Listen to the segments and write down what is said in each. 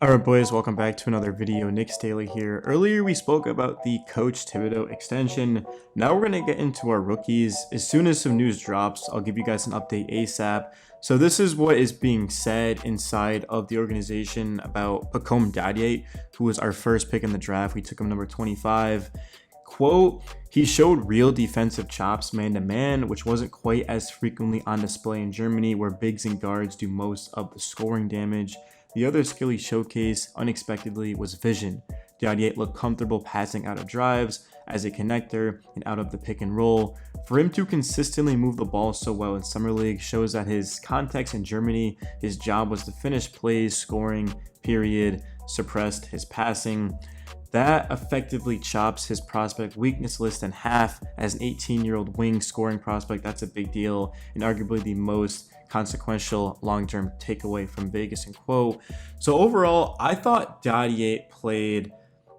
Alright boys, welcome back to another video. Knicks Daily here. Earlier we spoke about the Coach Thibodeau extension. Now we're going to get into our rookies. As soon as some news drops, I'll give you guys an update ASAP. So this is what is being said inside of the organization about Pome Dad, who was our first pick in the draft. We took him number 25. Quote, he showed real defensive chops man-to-man, which wasn't quite as frequently on display in Germany, where bigs and guards do most of the scoring damage. The other skill he showcased unexpectedly was vision. Dad looked comfortable passing out of drives as a connector and out of the pick and roll. For him to consistently move the ball so well in Summer League shows that his context in Germany, his job was to finish plays, scoring, period, suppressed his passing. That effectively chops his prospect weakness list in half. As an 18-year-old wing scoring prospect, that's a big deal and arguably the most consequential long-term takeaway from Vegas and quote. So overall, I thought Dadier played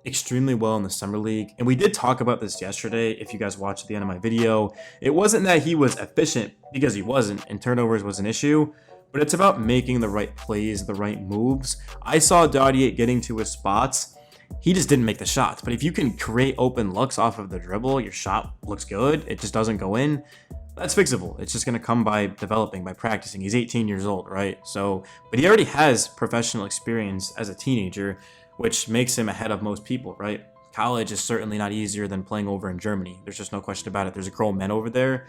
extremely well in the Summer League, and we did talk about this yesterday. If you guys watched the end of my video, it wasn't that he was efficient, because he wasn't, and turnovers was an issue, but it's about making the right plays, the right moves. I saw Dadier getting to his spots. He just didn't make the shots. But if you can create open looks off of the dribble, your shot looks good, it just doesn't go in, that's fixable. It's just going to come by developing, by practicing. He's 18 years old, right? So, but he already has professional experience as a teenager, which makes him ahead of most people, right? College is certainly not easier than playing over in Germany. There's just no question about it. There's a grown men over there.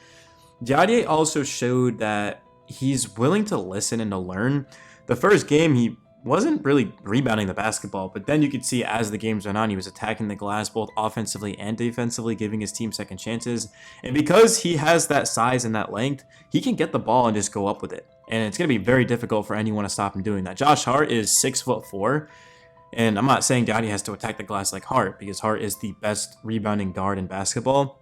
Dadier also showed that he's willing to listen and to learn. The first game, he wasn't really rebounding the basketball, but then you could see as the games went on, he was attacking the glass both offensively and defensively, giving his team second chances. And because he has that size and that length, he can get the ball and just go up with it. And it's going to be very difficult for anyone to stop him doing that. Josh Hart is 6'4", and I'm not saying Dadier has to attack the glass like Hart, because Hart is the best rebounding guard in basketball.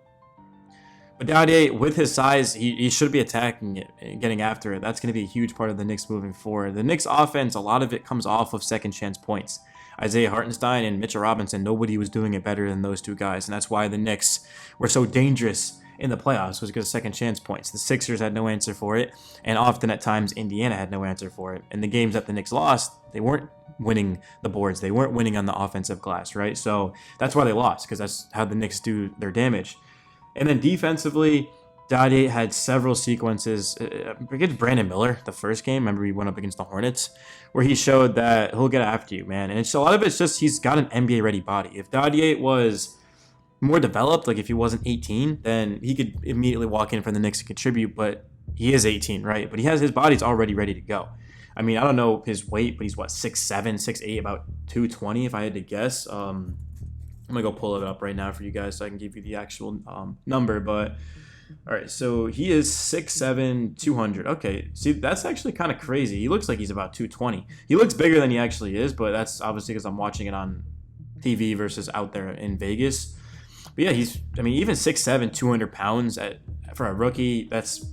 But Dadier, with his size, he should be attacking it and getting after it. That's going to be a huge part of the Knicks moving forward. The Knicks offense, a lot of it comes off of second chance points. Isaiah Hartenstein and Mitchell Robinson, nobody was doing it better than those two guys. And that's why the Knicks were so dangerous in the playoffs, was because of second chance points. The Sixers had no answer for it. And often at times, Indiana had no answer for it. And the games that the Knicks lost, they weren't winning the boards. They weren't winning on the offensive glass, right? So that's why they lost, because that's how the Knicks do their damage. And then defensively, Dadier had several sequences against Brandon Miller, the first game. Remember, he went up against the Hornets, where he showed that he'll get after you, man. And it's a lot of it's just he's got an NBA-ready body. If Dadier was more developed, like if he wasn't 18, then he could immediately walk in for the Knicks and contribute. But he is 18, right? But his body's already ready to go. I mean, I don't know his weight, but he's what, 6'7", 6'8", about 220 if I had to guess. I'm gonna go pull it up right now for you guys so I can give you the actual number. But all right, so he is 6'7", 200. Okay, see, that's actually kind of crazy. He looks like he's about 220. He looks bigger than he actually is, but that's obviously because I'm watching it on TV versus out there in Vegas. But yeah, even 6'7", 200 pounds for a rookie, that's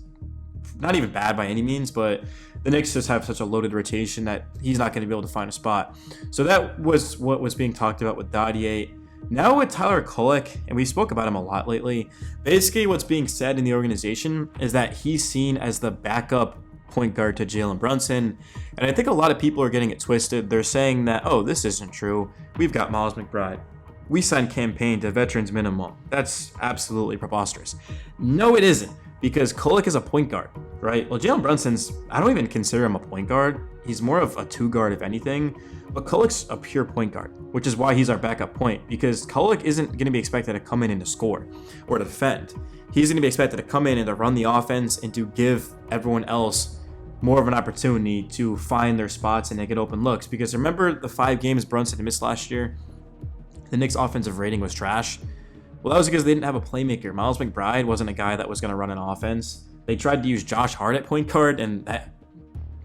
not even bad by any means, but the Knicks just have such a loaded rotation that he's not going to be able to find a spot. So that was what was being talked about with Dadier. Now with Tyler Kolek, and we spoke about him a lot lately, basically what's being said in the organization is that he's seen as the backup point guard to Jalen Brunson. And I think a lot of people are getting it twisted. They're saying that, oh, this isn't true. We've got Miles McBride. We signed campaign to veterans minimum. That's absolutely preposterous. No, it isn't, because Kolek is a point guard, right? Well, Jalen Brunson's, I don't even consider him a point guard. He's more of a two guard, if anything. But Kolek's a pure point guard, which is why he's our backup point, because Kolek isn't going to be expected to come in and to score or to defend. He's going to be expected to come in and to run the offense and to give everyone else more of an opportunity to find their spots and to get open looks. Because remember the 5 games Brunson missed last year? The Knicks' offensive rating was trash. Well, that was because they didn't have a playmaker. Miles McBride wasn't a guy that was going to run an offense. They tried to use Josh Hart at point guard, and that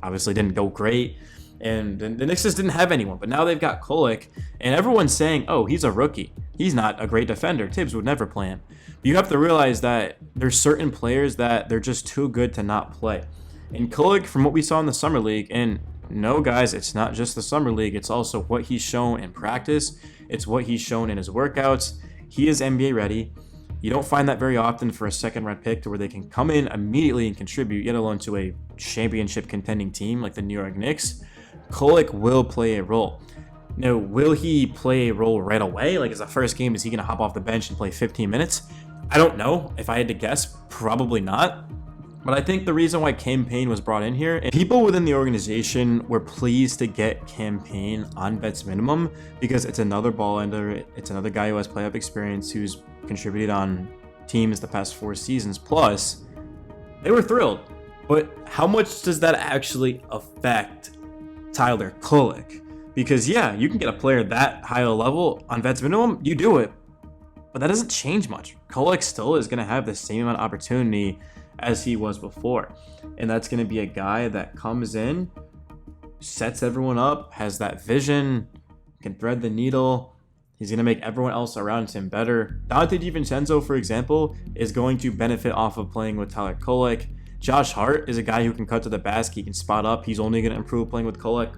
obviously didn't go great. And the Knicks just didn't have anyone. But now they've got Kolek, and everyone's saying, oh, he's a rookie. He's not a great defender. Tibbs would never play him. But you have to realize that there's certain players that they're just too good to not play. And Kolek, from what we saw in the Summer League, and no, guys, it's not just the Summer League. It's also what he's shown in practice. It's what he's shown in his workouts. He is NBA ready. You don't find that very often for a second-round pick to where they can come in immediately and contribute, yet alone to a championship contending team like the New York Knicks. Kolek will play a role. Now, will he play a role right away? Like, is the first game, is he going to hop off the bench and play 15 minutes? I don't know. If I had to guess, probably not. But I think the reason why Cam Payne was brought in here, and people within the organization were pleased to get Cam Payne on vets minimum because it's another ball ender. It's another guy who has playoff experience who's contributed on teams the past 4 seasons. Plus, they were thrilled. But how much does that actually affect Tyler Kolek? Because yeah, you can get a player that high a level on vets minimum, you do it. But that doesn't change much. Kolek still is going to have the same amount of opportunity as he was before. And that's going to be a guy that comes in, sets everyone up, has that vision, can thread the needle. He's going to make everyone else around him better. Dante DiVincenzo, for example, is going to benefit off of playing with Tyler Kolek. Josh Hart is a guy who can cut to the basket, he can spot up. He's only going to improve playing with Kolek.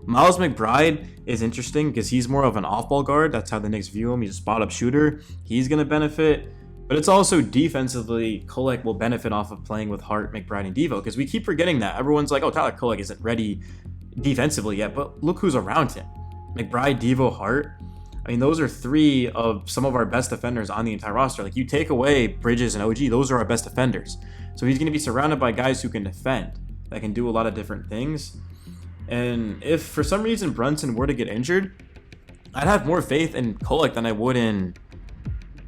Miles McBride is interesting because he's more of an off-ball guard. That's how the Knicks view him. He's a spot-up shooter. He's going to benefit. But it's also defensively, Kolek will benefit off of playing with Hart, McBride, and Devo, because we keep forgetting that. Everyone's like, oh, Tyler Kolek isn't ready defensively yet, but look who's around him. McBride, Devo, Hart. I mean, those are 3 of some of our best defenders on the entire roster. Like, you take away Bridges and OG, those are our best defenders. So he's going to be surrounded by guys who can defend, that can do a lot of different things. And if for some reason Brunson were to get injured, I'd have more faith in Kolek than I would in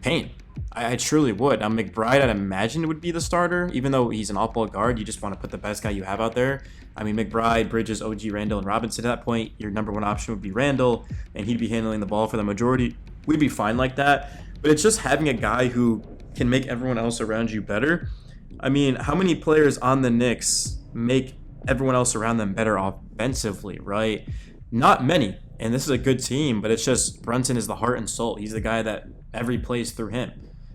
Payne. I truly would. Now, McBride, I'd imagine, would be the starter. Even though he's an off-ball guard, you just want to put the best guy you have out there. I mean, McBride, Bridges, OG, Randall, and Robinson. At that point, your number 1 option would be Randall, and he'd be handling the ball for the majority. We'd be fine like that. But it's just having a guy who can make everyone else around you better. I mean, how many players on the Knicks make everyone else around them better offensively, right? Not many. And this is a good team, but it's just Brunson is the heart and soul. He's the guy that every plays through him.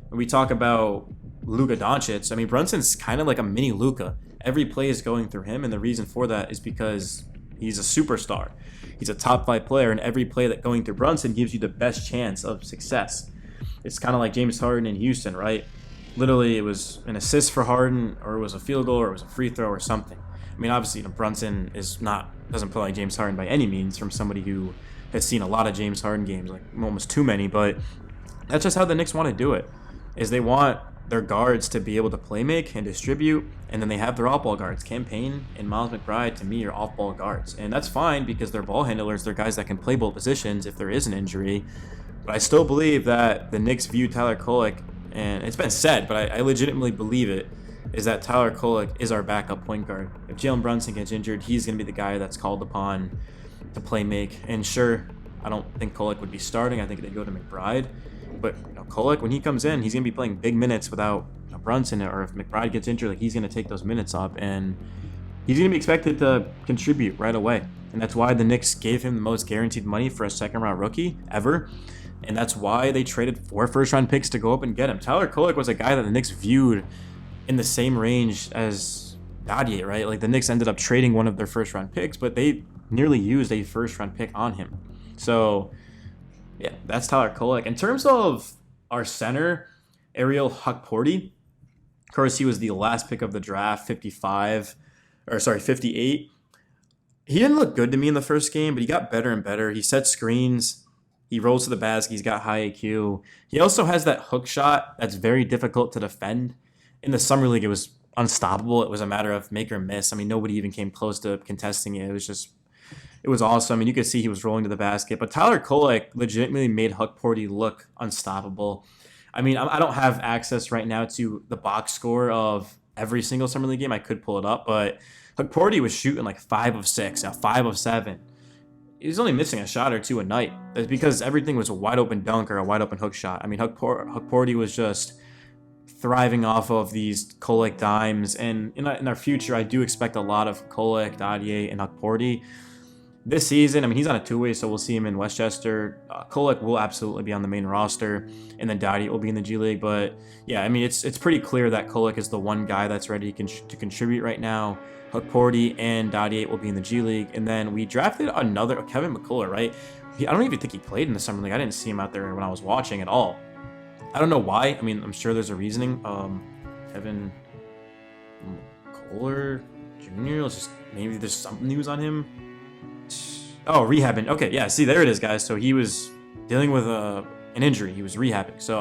When we talk about Luka Doncic, I mean, Brunson's kind of like a mini Luka. Every play is going through him, and the reason for that is because he's a superstar. He's a top 5 player, and every play that going through Brunson gives you the best chance of success. It's kind of like James Harden in Houston, right? Literally, it was an assist for Harden, or it was a field goal, or it was a free throw, or something. I mean, obviously, Brunson doesn't play like James Harden by any means, from somebody who has seen a lot of James Harden games, like almost too many, but that's just how the Knicks want to do it, is they want their guards to be able to play make and distribute, and then they have their off-ball guards. Cam Payne and Miles McBride, to me, are off-ball guards, and that's fine because they're ball handlers. They're guys that can play both positions if there is an injury, but I still believe that the Knicks view Tyler Kolek, and it's been said, but I legitimately believe it, is that Tyler Kolek is our backup point guard. If Jalen Brunson gets injured, he's going to be the guy that's called upon to play make. And sure, I don't think Kolek would be starting. I think they'd go to McBride. But Kolek, when he comes in, he's going to be playing big minutes without Brunson. Or if McBride gets injured, like, he's going to take those minutes up. And he's going to be expected to contribute right away. And that's why the Knicks gave him the most guaranteed money for a second-round rookie ever. And that's why they traded 4 first-round picks to go up and get him. Tyler Kolek was a guy that the Knicks viewed in the same range as Dadier, right? Like, the Knicks ended up trading one of their first-round picks, but they nearly used a first-round pick on him. So, yeah, that's Tyler Kolek. In terms of our center, Ariel Hukporti, of course, he was the last pick of the draft, 58. He didn't look good to me in the first game, but he got better and better. He set screens. He rolls to the basket. He's got high IQ. He also has that hook shot that's very difficult to defend. In the Summer League, it was unstoppable. It was a matter of make or miss. I mean, nobody even came close to contesting it. It was awesome. I mean, you could see he was rolling to the basket. But Tyler Kolek legitimately made Hukporti look unstoppable. I mean, I don't have access right now to the box score of every single Summer League game. I could pull it up, but Hukporti was shooting like 5 of 6, 5 of 7. He was only missing a shot or 2 a night. That's because everything was a wide open dunk or a wide open hook shot. I mean, Hukporti was just thriving off of these Kolek dimes, and in our future, I do expect a lot of Kolek, Dadier, and Hukporti. This season, I mean, he's on a 2-way, so we'll see him in Westchester. Kolek will absolutely be on the main roster, and then Dadier will be in the G League. But yeah, I mean, it's pretty clear that Kolek is the one guy that's ready to contribute right now. Hukporti and Dadier will be in the G League, and then we drafted another Kevin McCullough, right? I don't even think he played in the Summer League. I didn't see him out there when I was watching at all. I don't know why. I mean, I'm sure there's a reasoning. Kevin McCullough Jr. Maybe there's some news on him. Oh, rehabbing. Okay, yeah. See, there it is, guys. So he was dealing with an injury. He was rehabbing. So